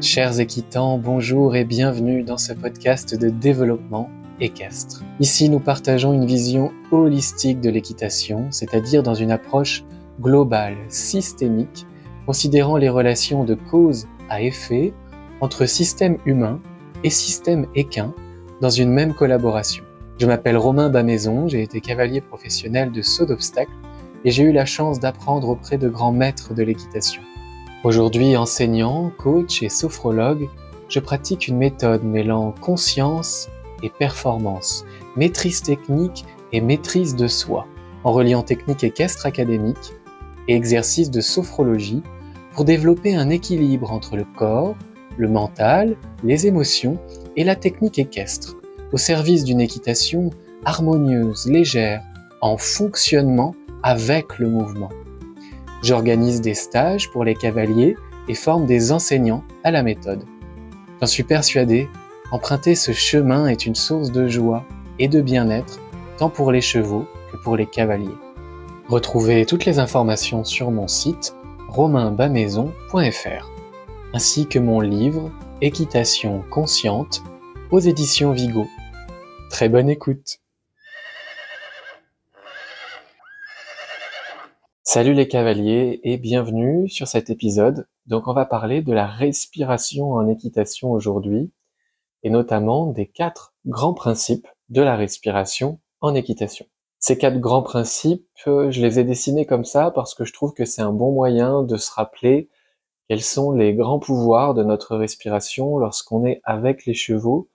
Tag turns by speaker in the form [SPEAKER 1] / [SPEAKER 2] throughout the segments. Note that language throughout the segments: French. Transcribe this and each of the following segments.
[SPEAKER 1] Chers équitants, bonjour et bienvenue dans ce podcast de développement équestre. Ici, nous partageons une vision holistique de l'équitation, c'est-à-dire dans une approche globale, systémique, considérant les relations de cause à effet entre système humain et système équin dans une même collaboration. Je m'appelle Romain Bamaison, j'ai été cavalier professionnel de saut d'obstacles et j'ai eu la chance d'apprendre auprès de grands maîtres de l'équitation. Aujourd'hui, enseignant, coach et sophrologue, je pratique une méthode mêlant conscience et performance, maîtrise technique et maîtrise de soi, en reliant technique équestre académique et exercices de sophrologie pour développer un équilibre entre le corps, le mental, les émotions et la technique équestre, au service d'une équitation harmonieuse, légère, en fonctionnement avec le mouvement. J'organise des stages pour les cavaliers et forme des enseignants à la méthode. J'en suis persuadé, emprunter ce chemin est une source de joie et de bien-être, tant pour les chevaux que pour les cavaliers. Retrouvez toutes les informations sur mon site romainbamaison.fr, ainsi que mon livre « Équitation consciente » aux éditions Vigo. Très bonne écoute! Salut les cavaliers et bienvenue sur cet épisode. Donc on va parler de la respiration en équitation aujourd'hui et notamment des 4 grands principes de la respiration en équitation. Ces 4 grands principes, je les ai dessinés comme ça parce que je trouve que c'est un bon moyen de se rappeler quels sont les grands pouvoirs de notre respiration lorsqu'on est avec les chevaux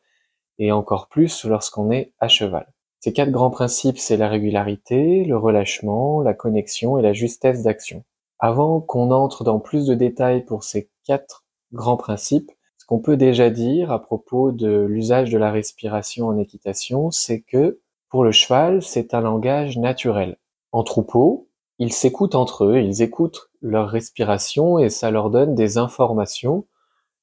[SPEAKER 1] et encore plus lorsqu'on est à cheval. Ces 4 grands principes, c'est la régularité, le relâchement, la connexion et la justesse d'action. Avant qu'on entre dans plus de détails pour ces 4 grands principes, ce qu'on peut déjà dire à propos de l'usage de la respiration en équitation, c'est que pour le cheval, c'est un langage naturel. En troupeau, ils s'écoutent entre eux, ils écoutent leur respiration et ça leur donne des informations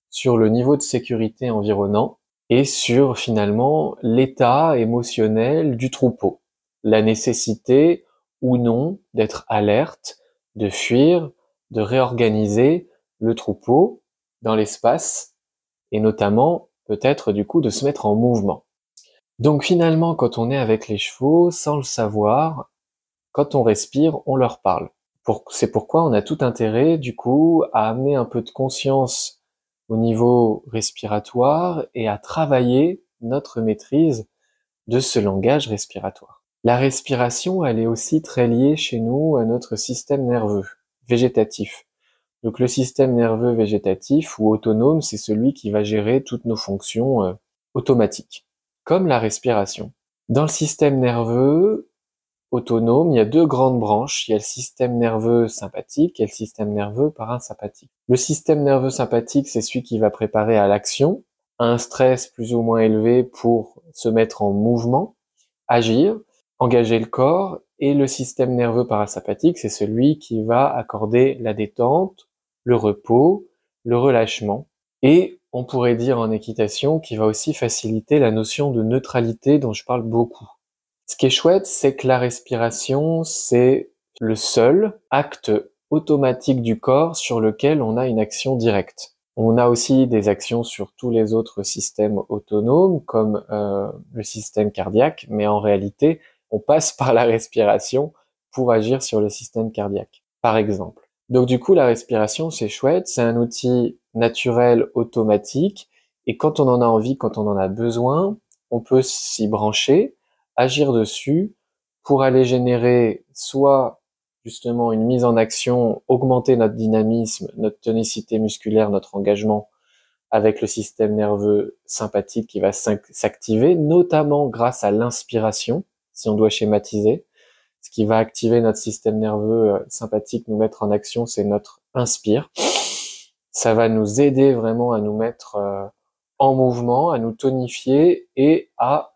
[SPEAKER 1] sur le niveau de sécurité environnant et sur finalement l'état émotionnel du troupeau, la nécessité ou non d'être alerte, de fuir, de réorganiser le troupeau dans l'espace et notamment peut-être du coup de se mettre en mouvement. Donc finalement, quand on est avec les chevaux, sans le savoir, quand on respire, on leur parle. C'est pourquoi on a tout intérêt du coup à amener un peu de conscience au niveau respiratoire et à travailler notre maîtrise de ce langage respiratoire. La respiration, elle est aussi très liée chez nous à notre système nerveux végétatif. Donc le système nerveux végétatif ou autonome, c'est celui qui va gérer toutes nos fonctions automatiques, comme la respiration. Dans le système nerveux autonome, il y a 2 grandes branches. Il y a le système nerveux sympathique et le système nerveux parasympathique. Le système nerveux sympathique, c'est celui qui va préparer à l'action, à un stress plus ou moins élevé pour se mettre en mouvement, agir, engager le corps. Et le système nerveux parasympathique, c'est celui qui va accorder la détente, le repos, le relâchement. Et on pourrait dire en équitation qu'il va aussi faciliter la notion de neutralité dont je parle beaucoup. Ce qui est chouette, c'est que la respiration, c'est le seul acte automatique du corps sur lequel on a une action directe. On a aussi des actions sur tous les autres systèmes autonomes, comme le système cardiaque, mais en réalité, on passe par la respiration pour agir sur le système cardiaque, par exemple. Donc du coup, la respiration, c'est chouette, c'est un outil naturel, automatique, et quand on en a envie, quand on en a besoin, on peut s'y brancher, agir dessus pour aller générer soit justement une mise en action, augmenter notre dynamisme, notre tonicité musculaire, notre engagement avec le système nerveux sympathique qui va s'activer, notamment grâce à l'inspiration, si on doit schématiser. Ce qui va activer notre système nerveux sympathique, nous mettre en action, c'est notre inspire. Ça va nous aider vraiment à nous mettre en mouvement, à nous tonifier et à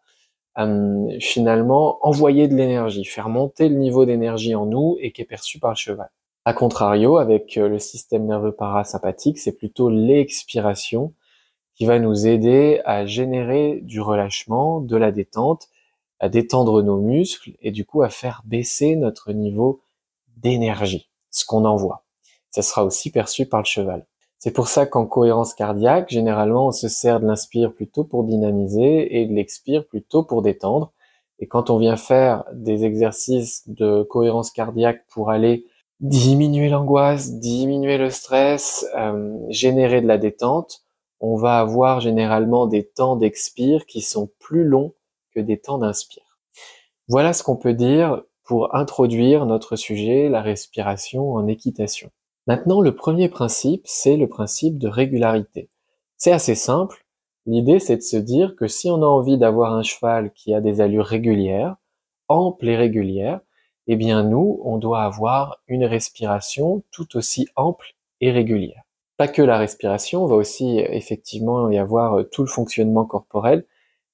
[SPEAKER 1] finalement envoyer de l'énergie, faire monter le niveau d'énergie en nous et qui est perçu par le cheval. A contrario, avec le système nerveux parasympathique, c'est plutôt l'expiration qui va nous aider à générer du relâchement, de la détente, à détendre nos muscles et du coup à faire baisser notre niveau d'énergie, ce qu'on envoie. Ça sera aussi perçu par le cheval. C'est pour ça qu'en cohérence cardiaque, généralement, on se sert de l'inspire plutôt pour dynamiser et de l'expire plutôt pour détendre. Et quand on vient faire des exercices de cohérence cardiaque pour aller diminuer l'angoisse, diminuer le stress, générer de la détente, on va avoir généralement des temps d'expire qui sont plus longs que des temps d'inspire. Voilà ce qu'on peut dire pour introduire notre sujet, la respiration en équitation. Maintenant, le premier principe, c'est le principe de régularité. C'est assez simple. L'idée, c'est de se dire que si on a envie d'avoir un cheval qui a des allures régulières, amples et régulières, eh bien nous, on doit avoir une respiration tout aussi ample et régulière. Pas que la respiration, on va aussi effectivement y avoir tout le fonctionnement corporel,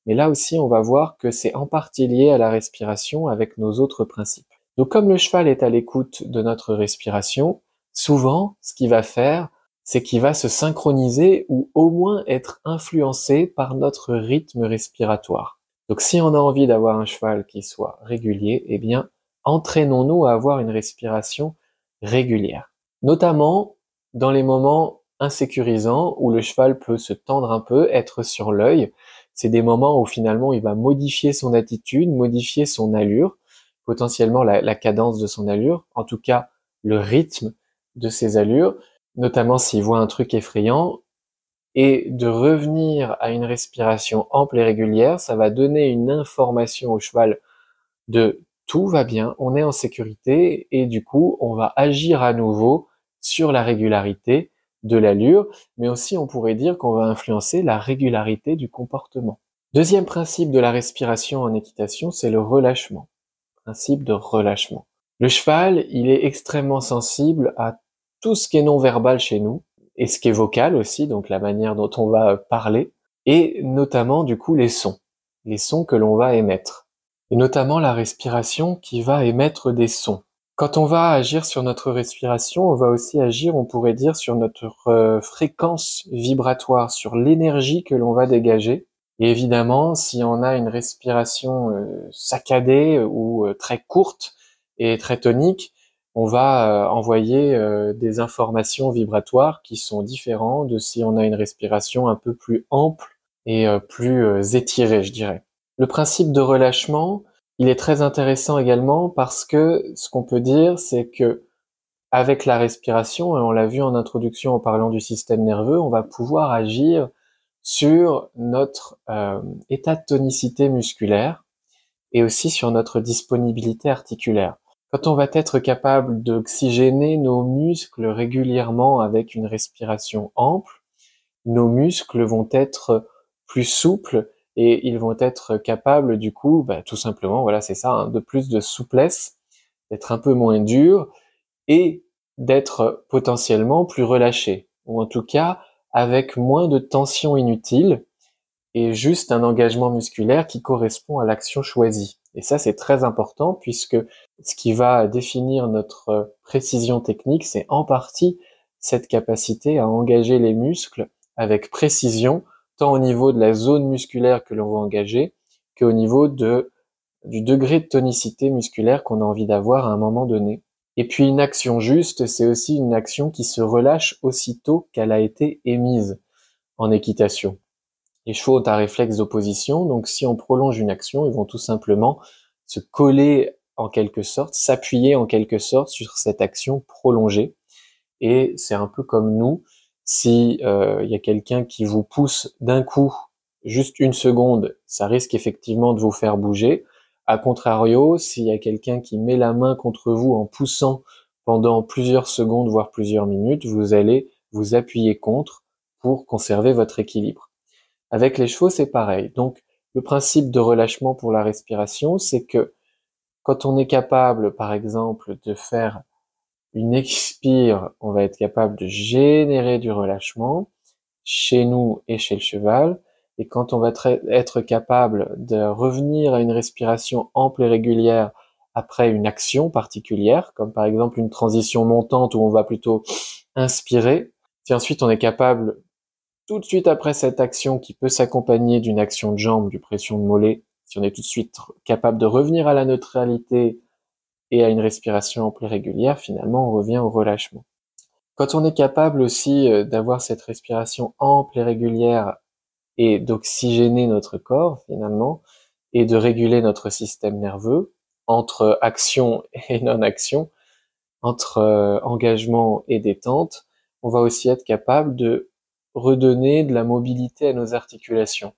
[SPEAKER 1] mais là aussi, on va voir que c'est en partie lié à la respiration avec nos autres principes. Donc comme le cheval est à l'écoute de notre respiration, souvent, ce qu'il va faire, c'est qu'il va se synchroniser ou au moins être influencé par notre rythme respiratoire. Donc si on a envie d'avoir un cheval qui soit régulier, eh bien, entraînons-nous à avoir une respiration régulière. Notamment dans les moments insécurisants où le cheval peut se tendre un peu, être sur l'œil. C'est des moments où finalement il va modifier son attitude, modifier son allure, potentiellement la cadence de son allure, en tout cas le rythme de ses allures, notamment s'il voit un truc effrayant, et de revenir à une respiration ample et régulière, ça va donner une information au cheval de tout va bien, on est en sécurité, et du coup on va agir à nouveau sur la régularité de l'allure, mais aussi on pourrait dire qu'on va influencer la régularité du comportement. Deuxième principe de la respiration en équitation, c'est le relâchement. Principe de relâchement. Le cheval, il est extrêmement sensible à tout ce qui est non-verbal chez nous, et ce qui est vocal aussi, donc la manière dont on va parler, et notamment du coup les sons que l'on va émettre, et notamment la respiration qui va émettre des sons. Quand on va agir sur notre respiration, on va aussi agir, on pourrait dire, sur notre fréquence vibratoire, sur l'énergie que l'on va dégager. Et évidemment, si on a une respiration saccadée ou très courte et très tonique, on va envoyer des informations vibratoires qui sont différentes de si on a une respiration un peu plus ample et plus étirée, je dirais. Le principe de relâchement, il est très intéressant également parce que ce qu'on peut dire, c'est que avec la respiration, et on l'a vu en introduction en parlant du système nerveux, on va pouvoir agir sur notre état de tonicité musculaire et aussi sur notre disponibilité articulaire. Quand on va être capable d'oxygéner nos muscles régulièrement avec une respiration ample, nos muscles vont être plus souples et ils vont être capables du coup, tout simplement, voilà, c'est ça, hein, de plus de souplesse, d'être un peu moins durs et d'être potentiellement plus relâchés, ou en tout cas avec moins de tension inutile et juste un engagement musculaire qui correspond à l'action choisie. Et ça, c'est très important puisque ce qui va définir notre précision technique, c'est en partie cette capacité à engager les muscles avec précision, tant au niveau de la zone musculaire que l'on va engager, qu'au niveau du degré de tonicité musculaire qu'on a envie d'avoir à un moment donné. Et puis une action juste, c'est aussi une action qui se relâche aussitôt qu'elle a été émise en équitation. Les chevaux ont un réflexe d'opposition, donc si on prolonge une action, ils vont tout simplement se coller en quelque sorte, s'appuyer en quelque sorte sur cette action prolongée. Et c'est un peu comme nous, si y a quelqu'un qui vous pousse d'un coup, juste une seconde, ça risque effectivement de vous faire bouger. A contrario, s'il y a quelqu'un qui met la main contre vous en poussant pendant plusieurs secondes, voire plusieurs minutes, vous allez vous appuyer contre pour conserver votre équilibre. Avec les chevaux, c'est pareil. Donc, le principe de relâchement pour la respiration, c'est que quand on est capable, par exemple, de faire une expire, on va être capable de générer du relâchement chez nous et chez le cheval. Et quand on va être capable de revenir à une respiration ample et régulière après une action particulière, comme par exemple une transition montante où on va plutôt inspirer, si ensuite on est capable tout de suite après cette action qui peut s'accompagner d'une action de jambe, d'une pression de mollet, si on est tout de suite capable de revenir à la neutralité et à une respiration ample et régulière, finalement on revient au relâchement. Quand on est capable aussi d'avoir cette respiration ample et régulière et d'oxygéner notre corps finalement, et de réguler notre système nerveux entre action et non-action, entre engagement et détente, on va aussi être capable de redonner de la mobilité à nos articulations.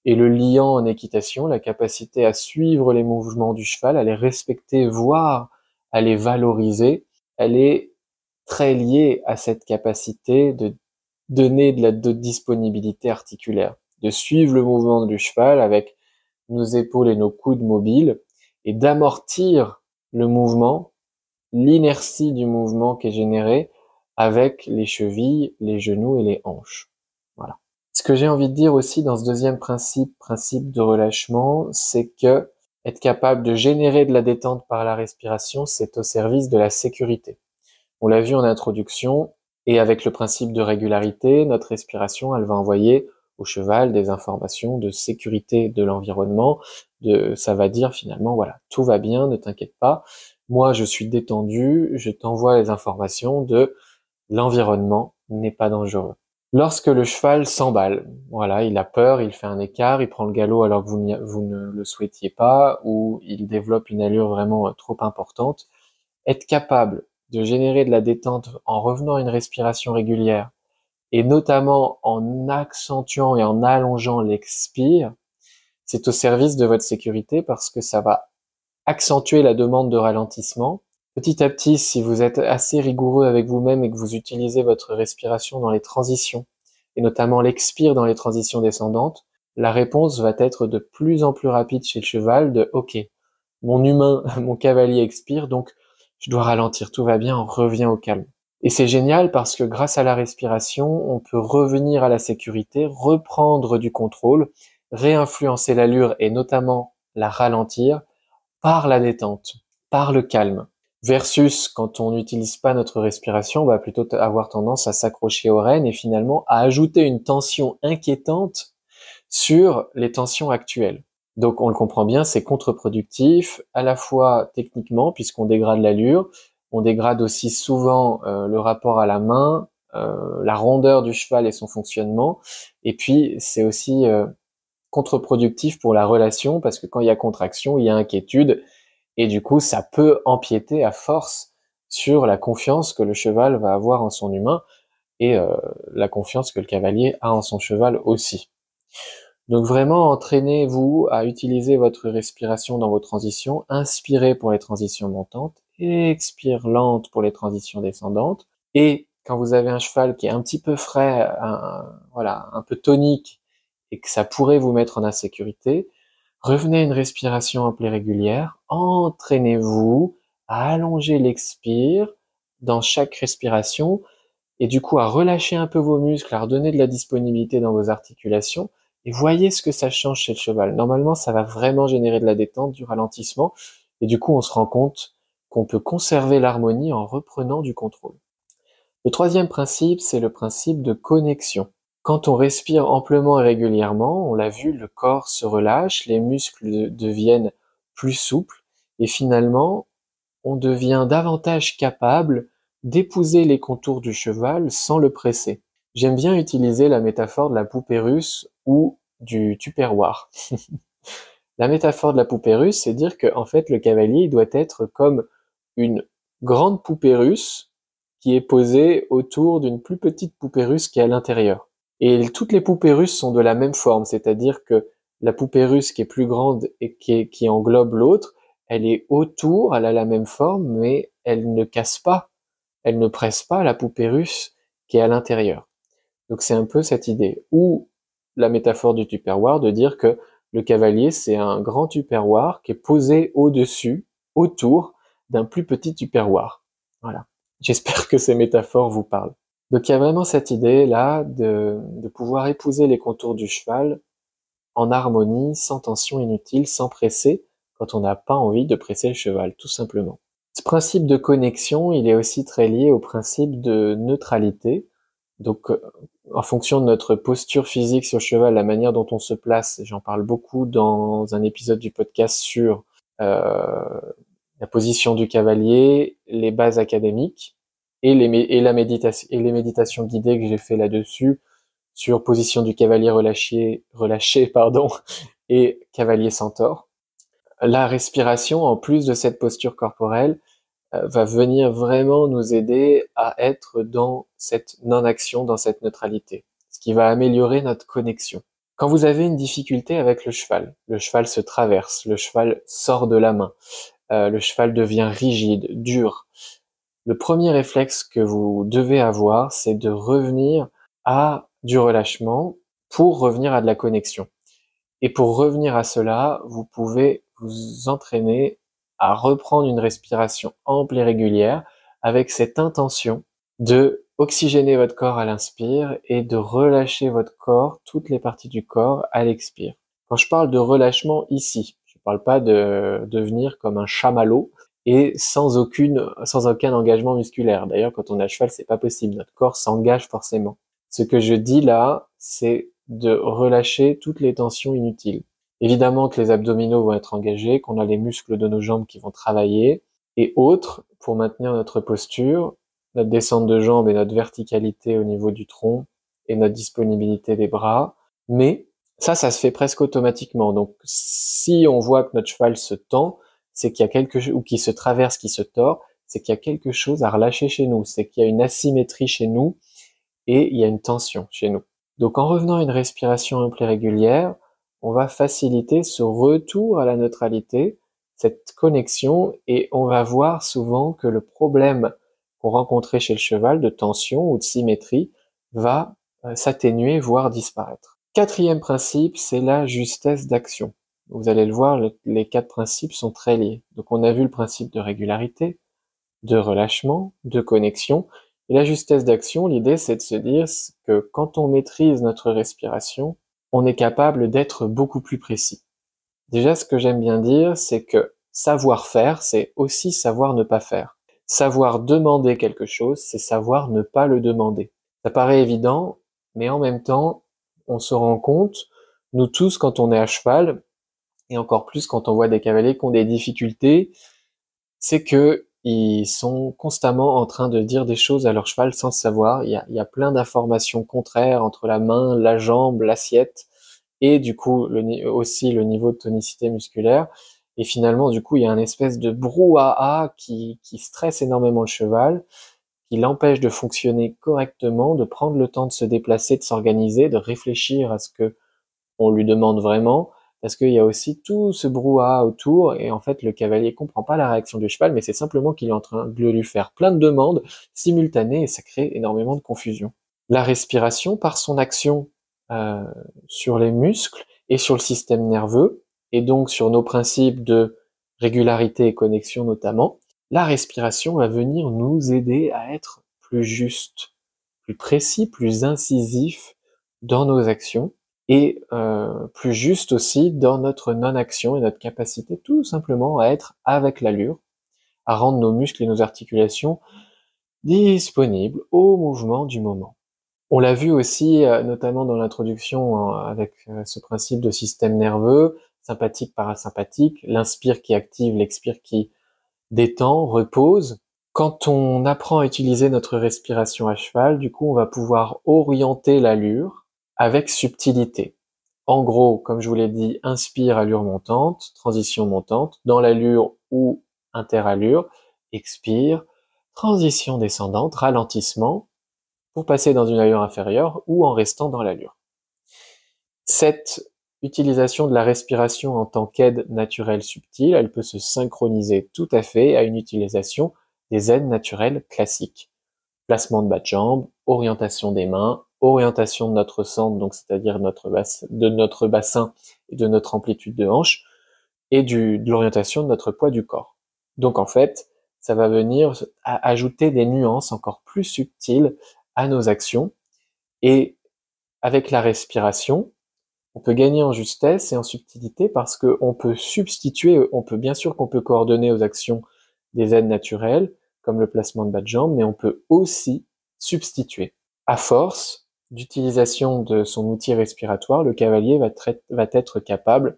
[SPEAKER 1] Et le liant en équitation, la capacité à suivre les mouvements du cheval, à les respecter, voire à les valoriser, elle est très liée à cette capacité de donner de disponibilité articulaire, de suivre le mouvement du cheval avec nos épaules et nos coudes mobiles, et d'amortir le mouvement, l'inertie du mouvement qui est généré avec les chevilles, les genoux et les hanches. Voilà. Ce que j'ai envie de dire aussi dans ce deuxième principe de relâchement, c'est que être capable de générer de la détente par la respiration, c'est au service de la sécurité. On l'a vu en introduction, et avec le principe de régularité, notre respiration, elle va envoyer au cheval des informations de sécurité de l'environnement, ça va dire finalement, voilà, tout va bien, ne t'inquiète pas, moi je suis détendu, je t'envoie les informations de l'environnement n'est pas dangereux. Lorsque le cheval s'emballe, voilà, il a peur, il fait un écart, il prend le galop alors que vous ne le souhaitiez pas, ou il développe une allure vraiment trop importante, être capable de générer de la détente en revenant à une respiration régulière, et notamment en accentuant et en allongeant l'expire, c'est au service de votre sécurité parce que ça va accentuer la demande de ralentissement. Petit à petit, si vous êtes assez rigoureux avec vous-même et que vous utilisez votre respiration dans les transitions, et notamment l'expire dans les transitions descendantes, la réponse va être de plus en plus rapide chez le cheval de OK, mon humain, mon cavalier expire, donc je dois ralentir, tout va bien, on revient au calme. Et c'est génial parce que grâce à la respiration, on peut revenir à la sécurité, reprendre du contrôle, réinfluencer l'allure et notamment la ralentir par la détente, par le calme. Versus quand on n'utilise pas notre respiration, on va plutôt avoir tendance à s'accrocher aux rênes et finalement à ajouter une tension inquiétante sur les tensions actuelles. Donc on le comprend bien, c'est contre-productif, à la fois techniquement, puisqu'on dégrade l'allure, on dégrade aussi souvent le rapport à la main, la rondeur du cheval et son fonctionnement, et puis c'est aussi contre-productif pour la relation, parce que quand il y a contraction, il y a inquiétude, et du coup ça peut empiéter à force sur la confiance que le cheval va avoir en son humain, et la confiance que le cavalier a en son cheval aussi. Donc vraiment, entraînez-vous à utiliser votre respiration dans vos transitions. Inspirez pour les transitions montantes, expire lente pour les transitions descendantes. Et quand vous avez un cheval qui est un petit peu frais, voilà, un peu tonique, et que ça pourrait vous mettre en insécurité, revenez à une respiration ample et régulière. Entraînez-vous à allonger l'expire dans chaque respiration, et du coup à relâcher un peu vos muscles, à redonner de la disponibilité dans vos articulations, et voyez ce que ça change chez le cheval. Normalement, ça va vraiment générer de la détente, du ralentissement, et du coup, on se rend compte qu'on peut conserver l'harmonie en reprenant du contrôle. Le troisième principe, c'est le principe de connexion. Quand on respire amplement et régulièrement, on l'a vu, le corps se relâche, les muscles deviennent plus souples, et finalement, on devient davantage capable d'épouser les contours du cheval sans le presser. J'aime bien utiliser la métaphore de la poupée russe ou du tupperware. La métaphore de la poupée russe, c'est dire que en fait le cavalier il doit être comme une grande poupée russe qui est posée autour d'une plus petite poupée russe qui est à l'intérieur. Et toutes les poupées russes sont de la même forme, c'est-à-dire que la poupée russe qui est plus grande et qui englobe l'autre, elle est autour, elle a la même forme, mais elle ne casse pas, elle ne presse pas la poupée russe qui est à l'intérieur. Donc c'est un peu cette idée. Ou la métaphore du tupperware de dire que le cavalier, c'est un grand tupperware qui est posé au-dessus, autour d'un plus petit tupperware. Voilà. J'espère que ces métaphores vous parlent. Donc il y a vraiment cette idée-là de pouvoir épouser les contours du cheval en harmonie, sans tension inutile, sans presser, quand on n'a pas envie de presser le cheval, tout simplement. Ce principe de connexion, il est aussi très lié au principe de neutralité. Donc, en fonction de notre posture physique sur le cheval, la manière dont on se place, j'en parle beaucoup dans un épisode du podcast sur la position du cavalier, les bases académiques, et les méditations guidées que j'ai fait là-dessus, sur position du cavalier relâché, pardon, et cavalier centaure. La respiration, en plus de cette posture corporelle, va venir vraiment nous aider à être dans cette non-action, dans cette neutralité, ce qui va améliorer notre connexion. Quand vous avez une difficulté avec le cheval se traverse, le cheval sort de la main, le cheval devient rigide, dur. Le premier réflexe que vous devez avoir, c'est de revenir à du relâchement pour revenir à de la connexion. Et pour revenir à cela, vous pouvez vous entraîner à reprendre une respiration ample et régulière avec cette intention de oxygéner votre corps à l'inspire et de relâcher votre corps, toutes les parties du corps à l'expire. Quand je parle de relâchement ici, je ne parle pas de devenir comme un chamallow et sans aucun engagement musculaire. D'ailleurs, quand on est à cheval, c'est pas possible. Notre corps s'engage forcément. Ce que je dis là, c'est de relâcher toutes les tensions inutiles. Évidemment que les abdominaux vont être engagés, qu'on a les muscles de nos jambes qui vont travailler, et autres, pour maintenir notre posture, notre descente de jambes et notre verticalité au niveau du tronc, et notre disponibilité des bras. Mais ça se fait presque automatiquement. Donc si on voit que notre cheval se tend, c'est qu'il y a quelque chose, ou qui se traverse, qui se tord, c'est qu'il y a quelque chose à relâcher chez nous, c'est qu'il y a une asymétrie chez nous, et il y a une tension chez nous. Donc en revenant à une respiration ample et régulière, on va faciliter ce retour à la neutralité, cette connexion, et on va voir souvent que le problème qu'on rencontrait chez le cheval de tension ou de symétrie va s'atténuer, voire disparaître. Quatrième principe, c'est la justesse d'action. Vous allez le voir, les quatre principes sont très liés. Donc on a vu le principe de régularité, de relâchement, de connexion. Et la justesse d'action, l'idée c'est de se dire que quand on maîtrise notre respiration, on est capable d'être beaucoup plus précis. Déjà, ce que j'aime bien dire, c'est que savoir faire, c'est aussi savoir ne pas faire. Savoir demander quelque chose, c'est savoir ne pas le demander. Ça paraît évident, mais en même temps, on se rend compte, nous tous, quand on est à cheval, et encore plus quand on voit des cavaliers qui ont des difficultés, c'est que ils sont constamment en train de dire des choses à leur cheval sans le savoir. Il y a plein d'informations contraires entre la main, la jambe, l'assiette, et du coup aussi le niveau de tonicité musculaire. Et finalement, du coup, il y a un espèce de brouhaha qui stresse énormément le cheval, qui l'empêche de fonctionner correctement, de prendre le temps de se déplacer, de s'organiser, de réfléchir à ce que on lui demande vraiment, parce qu'il y a aussi tout ce brouhaha autour, et en fait le cavalier comprend pas la réaction du cheval, mais c'est simplement qu'il est en train de lui faire plein de demandes simultanées, et ça crée énormément de confusion. La respiration, par son action euh, sur les muscles et sur le système nerveux, et donc sur nos principes de régularité et connexion notamment, la respiration va venir nous aider à être plus juste, plus précis, plus incisif dans nos actions, et plus juste aussi dans notre non-action et notre capacité tout simplement à être avec l'allure, à rendre nos muscles et nos articulations disponibles au mouvement du moment. On l'a vu aussi notamment dans l'introduction avec ce principe de système nerveux, sympathique, parasympathique, l'inspire qui active, l'expire qui détend, repose. Quand on apprend à utiliser notre respiration à cheval, du coup on va pouvoir orienter l'allure avec subtilité. En gros, comme je vous l'ai dit, inspire, allure montante, transition montante, dans l'allure ou interallure, expire, transition descendante, ralentissement, pour passer dans une allure inférieure ou en restant dans l'allure. Cette utilisation de la respiration en tant qu'aide naturelle subtile, elle peut se synchroniser tout à fait à une utilisation des aides naturelles classiques. Placement de bas de jambe, orientation des mains, orientation de notre centre, donc c'est-à-dire de notre bassin et de notre amplitude de hanche, et de l'orientation de notre poids du corps. Donc en fait, ça va venir ajouter des nuances encore plus subtiles à nos actions, et avec la respiration, on peut gagner en justesse et en subtilité parce qu'on peut substituer, bien sûr qu'on peut coordonner aux actions des aides naturelles, comme le placement de bas de jambe, mais on peut aussi substituer. À force d'utilisation de son outil respiratoire, le cavalier va être capable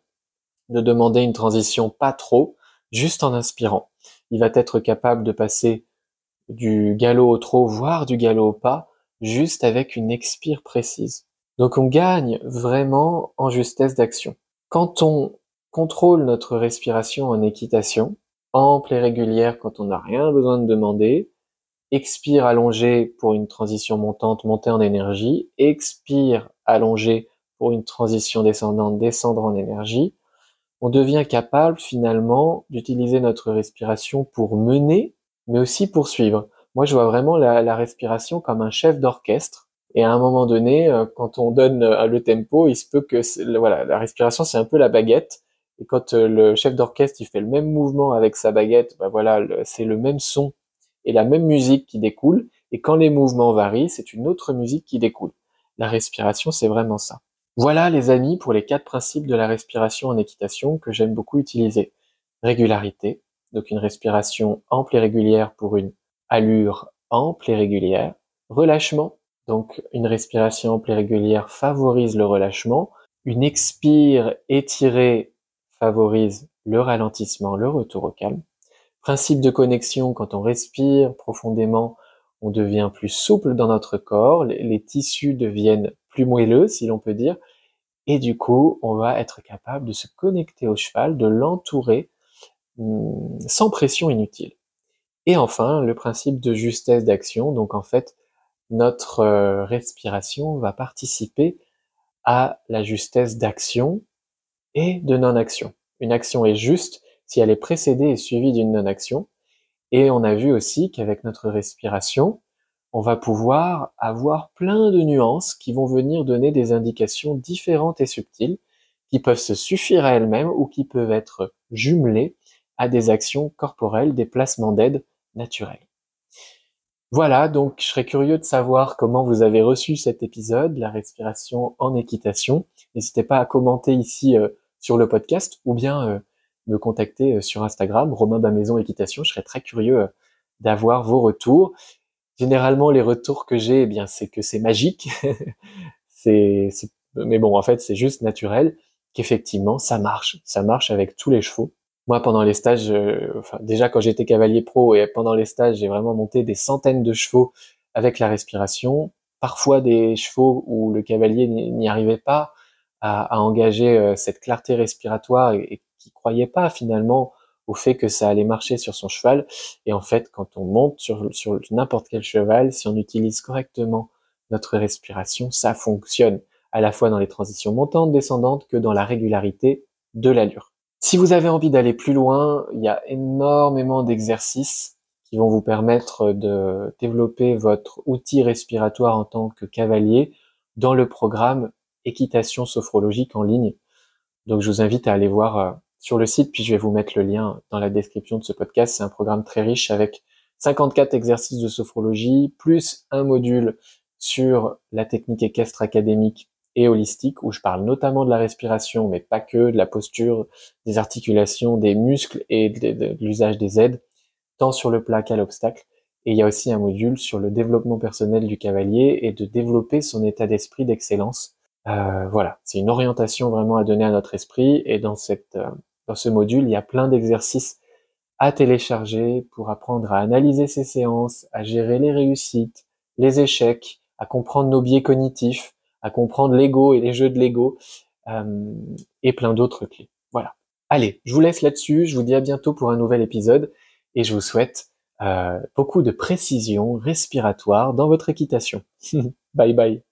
[SPEAKER 1] de demander une transition pas trop, juste en inspirant. Il va être capable de passer du galop au trot, voire du galop au pas, juste avec une expire précise. Donc on gagne vraiment en justesse d'action. Quand on contrôle notre respiration en équitation, ample et régulière quand on n'a rien besoin de demander, expire allongé pour une transition montante, monter en énergie, expire allongé pour une transition descendante, descendre en énergie, on devient capable finalement d'utiliser notre respiration pour mener, mais aussi pour suivre. Moi, je vois vraiment la respiration comme un chef d'orchestre. Et à un moment donné, quand on donne le tempo, il se peut que voilà, la respiration, c'est un peu la baguette. Et quand le chef d'orchestre il fait le même mouvement avec sa baguette, bah voilà, c'est le même son et la même musique qui découle. Et quand les mouvements varient, c'est une autre musique qui découle. La respiration, c'est vraiment ça. Voilà les amis pour les 4 principes de la respiration en équitation que j'aime beaucoup utiliser. Régularité, donc une respiration ample et régulière pour une allure ample et régulière. Relâchement, donc une respiration ample et régulière favorise le relâchement. Une expire étirée favorise le ralentissement, le retour au calme. Principe de connexion, quand on respire profondément, on devient plus souple dans notre corps, les tissus deviennent plus moelleux, si l'on peut dire, et du coup, on va être capable de se connecter au cheval, de l'entourer sans pression inutile. Et enfin, le principe de justesse d'action, donc en fait, notre respiration va participer à la justesse d'action et de non-action. Une action est juste si elle est précédée et suivie d'une non-action. Et on a vu aussi qu'avec notre respiration, on va pouvoir avoir plein de nuances qui vont venir donner des indications différentes et subtiles, qui peuvent se suffire à elles-mêmes ou qui peuvent être jumelées à des actions corporelles, des placements d'aide naturels. Voilà, donc je serais curieux de savoir comment vous avez reçu cet épisode, la respiration en équitation. N'hésitez pas à commenter ici sur le podcast ou bien me contacter sur Instagram, Romain Bamaison Équitation. Je serais très curieux d'avoir vos retours. Généralement, les retours que j'ai, eh bien, c'est que c'est magique. Mais bon, en fait, c'est juste naturel qu'effectivement, ça marche. Ça marche avec tous les chevaux. Moi, pendant les stages, enfin, déjà quand j'étais cavalier pro et pendant les stages, j'ai vraiment monté des centaines de chevaux avec la respiration. Parfois des chevaux où le cavalier n'y arrivait pas à engager cette clarté respiratoire et qui croyait pas finalement au fait que ça allait marcher sur son cheval. Et en fait, quand on monte sur n'importe quel cheval, si on utilise correctement notre respiration, ça fonctionne à la fois dans les transitions montantes, descendantes, que dans la régularité de l'allure. Si vous avez envie d'aller plus loin, il y a énormément d'exercices qui vont vous permettre de développer votre outil respiratoire en tant que cavalier dans le programme Équitation sophrologique en ligne. Donc je vous invite à aller voir sur le site, puis je vais vous mettre le lien dans la description de ce podcast. C'est un programme très riche avec 54 exercices de sophrologie, plus un module sur la technique équestre académique et holistique, où je parle notamment de la respiration, mais pas que, de la posture, des articulations, des muscles et de l'usage des aides, tant sur le plat qu'à l'obstacle. Et il y a aussi un module sur le développement personnel du cavalier et de développer son état d'esprit d'excellence. Voilà, c'est une orientation vraiment à donner à notre esprit. Et dans ce module, il y a plein d'exercices à télécharger pour apprendre à analyser ses séances, à gérer les réussites, les échecs, à comprendre nos biais cognitifs, à comprendre l'ego et les jeux de l'ego, et plein d'autres clés. Voilà. Allez, je vous laisse là-dessus, je vous dis à bientôt pour un nouvel épisode, et je vous souhaite beaucoup de précision respiratoire dans votre équitation. Bye bye.